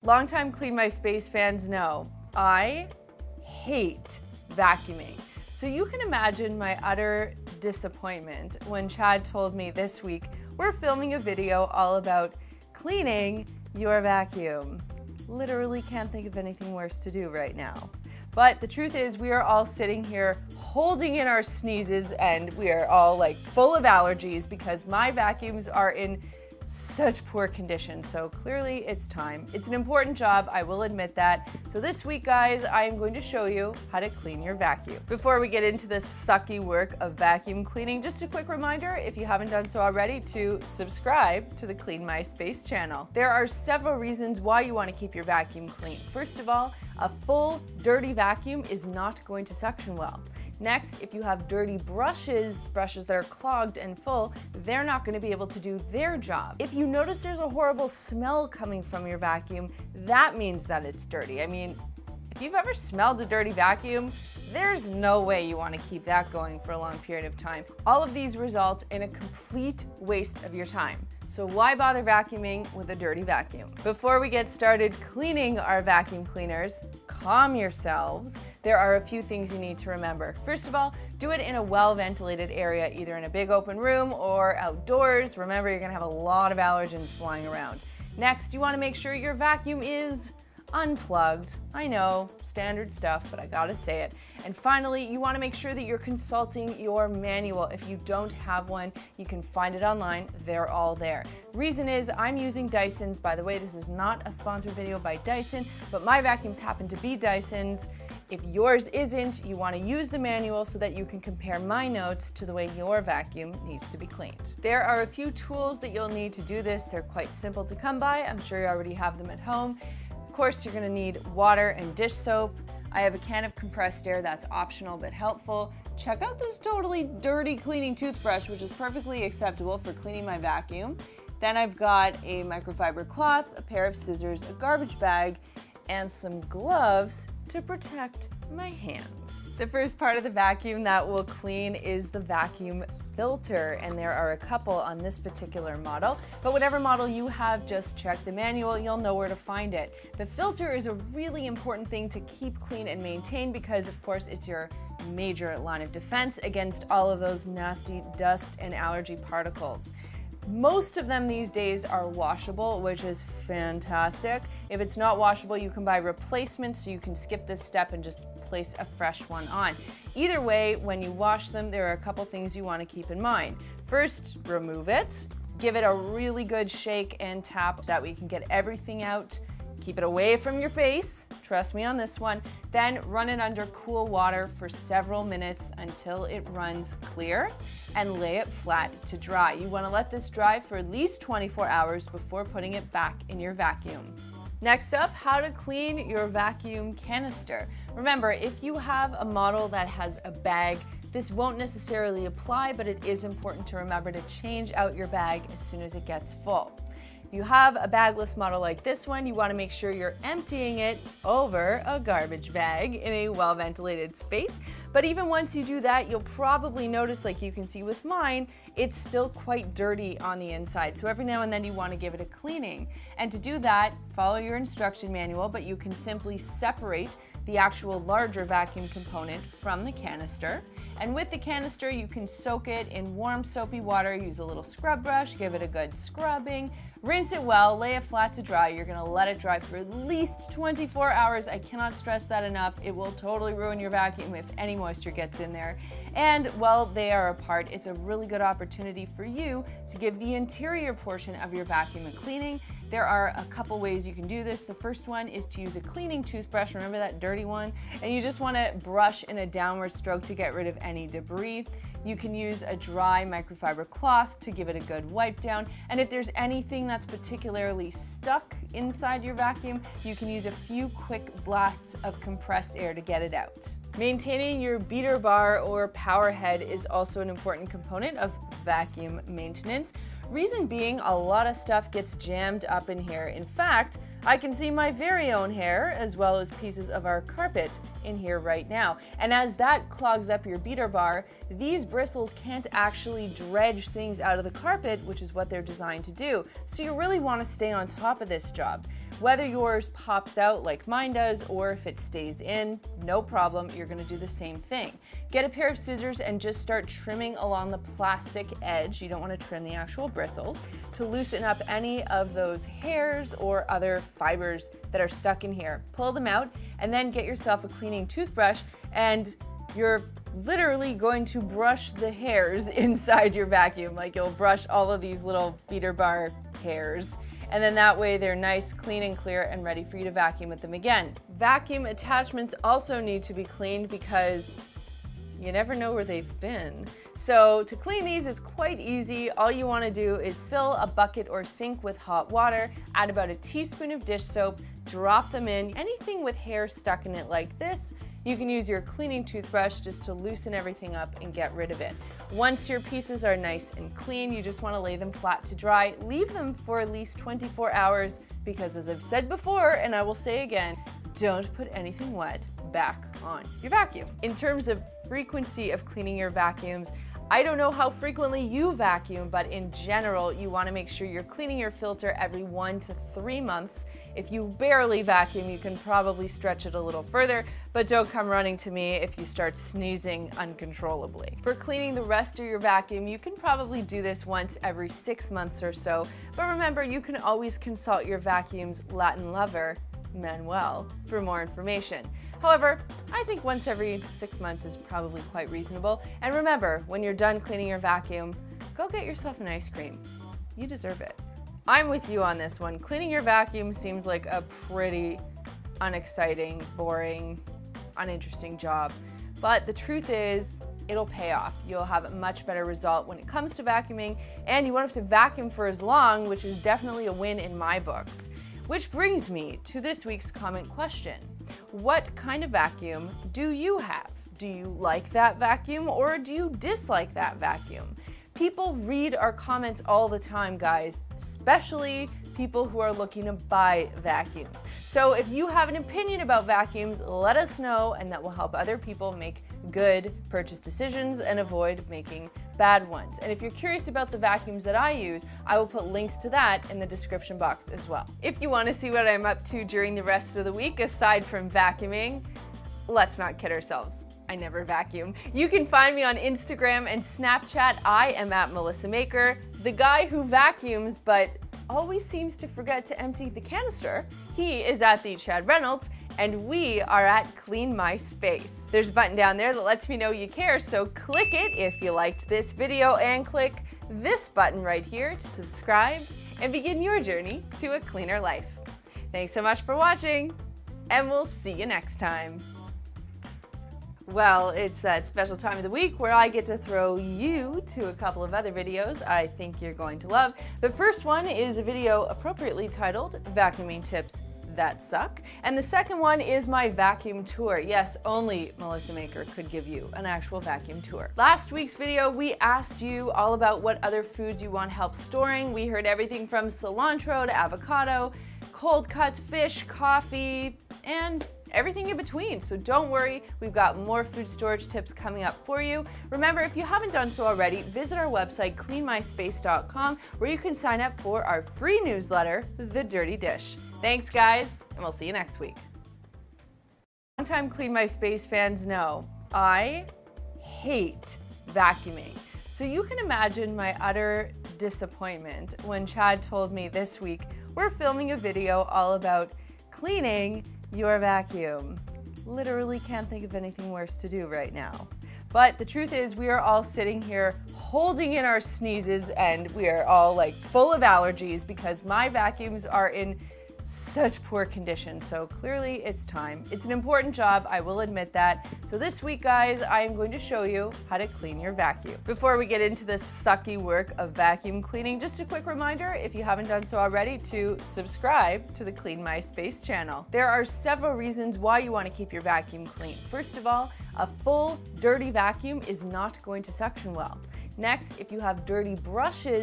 Longtime Clean My Space fans know I hate vacuuming. So you can imagine my utter disappointment when Chad told me this week we're filming a video all about cleaning your vacuum. Literally can't think of anything worse to do right now. But the truth is we are all sitting here holding in our sneezes and we are all like full of allergies because my vacuums are in such poor condition. So clearly it's time. It's an important job, I will admit that. So this week, guys, I am going to show you how to clean your vacuum. Before we get into the sucky work of vacuum cleaning, just a quick reminder, if you haven't done so already, to subscribe to the Clean My Space channel. There are several reasons why you want to keep your vacuum clean. First of all, a full dirty vacuum is not going to suction well. Next, if you have dirty brushes that are clogged and full, they're not going to be able to do their job. If you notice there's a horrible smell coming from your vacuum, that means that it's dirty. I mean, if you've ever smelled a dirty vacuum, there's no way you want to keep that going for a long period of time. All of these result in a complete waste of your time. So why bother vacuuming with a dirty vacuum? Before we get started cleaning our vacuum cleaners, calm yourselves. There are a few things you need to remember. First of all, do it in a well-ventilated area, either in a big open room or outdoors. Remember, you're gonna have a lot of allergens flying around. Next, you wanna make sure your vacuum is unplugged. I know, standard stuff, but I gotta say it. And finally, you wanna make sure that you're consulting your manual. If you don't have one, you can find it online. They're all there. Reason is I'm using Dyson's. By the way, this is not a sponsored video by Dyson, but my vacuums happen to be Dyson's. If yours isn't, you want to use the manual so that you can compare my notes to the way your vacuum needs to be cleaned. There are a few tools that you'll need to do this. They're quite simple to come by. I'm sure you already have them at home. Of course, you're going to need water and dish soap. I have a can of compressed air that's optional but helpful. Check out this totally dirty cleaning toothbrush, which is perfectly acceptable for cleaning my vacuum. Then I've got a microfiber cloth, a pair of scissors, a garbage bag, and some gloves to protect my hands. The first part of the vacuum that we'll clean is the vacuum filter, and there are a couple on this particular model, but whatever model you have, just check the manual, you'll know where to find it. The filter is a really important thing to keep clean and maintain because, of course, it's your major line of defense against all of those nasty dust and allergy particles. Most of them these days are washable, which is fantastic. If it's not washable, you can buy replacements, so you can skip this step and just place a fresh one on. Either way, when you wash them, there are a couple things you want to keep in mind. First, remove it. Give it a really good shake and tap so that we can get everything out. Keep it away from your face, trust me on this one. Then run it under cool water for several minutes until it runs clear and lay it flat to dry. You want to let this dry for at least 24 hours before putting it back in your vacuum. Next up, how to clean your vacuum canister. Remember, if you have a model that has a bag, this won't necessarily apply, but it is important to remember to change out your bag as soon as it gets full. If you have a bagless model like this one, you want to make sure you're emptying it over a garbage bag in a well-ventilated space. But even once you do that, you'll probably notice, like you can see with mine, it's still quite dirty on the inside. So every now and then you want to give it a cleaning. And to do that, follow your instruction manual, but you can simply separate the actual larger vacuum component from the canister. And with the canister, you can soak it in warm soapy water, use a little scrub brush, give it a good scrubbing, rinse it well, lay it flat to dry. You're gonna let it dry for at least 24 hours. I cannot stress that enough. It will totally ruin your vacuum if any moisture gets in there. And while they are apart, it's a really good opportunity for you to give the interior portion of your vacuum a cleaning. There are a couple ways you can do this. The first one is to use a cleaning toothbrush, remember that dirty one? And you just want to brush in a downward stroke to get rid of any debris. You can use a dry microfiber cloth to give it a good wipe down. And if there's anything that's particularly stuck inside your vacuum, you can use a few quick blasts of compressed air to get it out. Maintaining your beater bar or power head is also an important component of vacuum maintenance. Reason being, a lot of stuff gets jammed up in here. In fact, I can see my very own hair as well as pieces of our carpet in here right now. And as that clogs up your beater bar, these bristles can't actually dredge things out of the carpet, which is what they're designed to do. So you really want to stay on top of this job. Whether yours pops out like mine does or if it stays in, no problem, you're going to do the same thing. Get a pair of scissors and just start trimming along the plastic edge. You don't want to trim the actual bristles to loosen up any of those hairs or other fibers that are stuck in here. Pull them out and then get yourself a cleaning toothbrush, and you're literally going to brush the hairs inside your vacuum. Like, you'll brush all of these little beater bar hairs. And then that way they're nice, clean and clear and ready for you to vacuum with them again. Vacuum attachments also need to be cleaned because you never know where they've been. So to clean these is quite easy. All you want to do is fill a bucket or sink with hot water, add about a teaspoon of dish soap, drop them in. Anything with hair stuck in it like this, you can use your cleaning toothbrush just to loosen everything up and get rid of it. Once your pieces are nice and clean, you just want to lay them flat to dry. Leave them for at least 24 hours because, as I've said before, and I will say again, don't put anything wet back on your vacuum. In terms of frequency of cleaning your vacuums, I don't know how frequently you vacuum, but in general, you want to make sure you're cleaning your filter every 1 to 3 months. If you barely vacuum, you can probably stretch it a little further, but don't come running to me if you start sneezing uncontrollably. For cleaning the rest of your vacuum, you can probably do this once every 6 months or so, but remember, you can always consult your vacuum's Latin lover, Manuel, for more information. However, I think once every 6 months is probably quite reasonable. And remember, when you're done cleaning your vacuum, go get yourself an ice cream. You deserve it. I'm with you on this one. Cleaning your vacuum seems like a pretty unexciting, boring, uninteresting job. But the truth is, it'll pay off. You'll have a much better result when it comes to vacuuming, and you won't have to vacuum for as long, which is definitely a win in my books. Which brings me to this week's comment question. What kind of vacuum do you have? Do you like that vacuum or do you dislike that vacuum? People read our comments all the time, guys, especially people who are looking to buy vacuums. So if you have an opinion about vacuums, let us know, and that will help other people make good purchase decisions and avoid making bad ones. And if you're curious about the vacuums that I use, I will put links to that in the description box as well. If you want to see what I'm up to during the rest of the week, aside from vacuuming, let's not kid ourselves. I never vacuum. You can find me on Instagram and Snapchat. I am at Melissa Maker, the guy who vacuums but always seems to forget to empty the canister. He is at the Chad Reynolds, and we are at Clean My Space. There's a button down there that lets me know you care, so click it if you liked this video, and click this button right here to subscribe and begin your journey to a cleaner life. Thanks so much for watching, and we'll see you next time. Well, it's a special time of the week where I get to throw you to a couple of other videos I think you're going to love. The first one is a video appropriately titled Vacuuming Tips That Suck. And the second one is my vacuum tour. Yes, only Melissa Maker could give you an actual vacuum tour. Last week's video, we asked you all about what other foods you want help storing. We heard everything from cilantro to avocado, cold cuts, fish, coffee, and everything in between. So don't worry, we've got more food storage tips coming up for you. Remember, if you haven't done so already, visit our website, cleanmyspace.com, where you can sign up for our free newsletter, The Dirty Dish. Thanks, guys, and we'll see you next week. Longtime Clean My Space fans know I hate vacuuming. So you can imagine my utter disappointment when Chad told me this week we're filming a video all about cleaning your vacuum. Literally can't think of anything worse to do right now. But the truth is, we are all sitting here holding in our sneezes, and we are all like full of allergies because my vacuums are in such poor condition. So clearly it's time. It's an important job, I will admit that. So this week, guys, I am going to show you how to clean your vacuum. Before we get into the sucky work of vacuum cleaning, just a quick reminder, if you haven't done so already, to subscribe to the Clean My Space channel. There are several reasons why you want to keep your vacuum clean. First of all, a full dirty vacuum is not going to suction well. Next, if you have dirty brushes,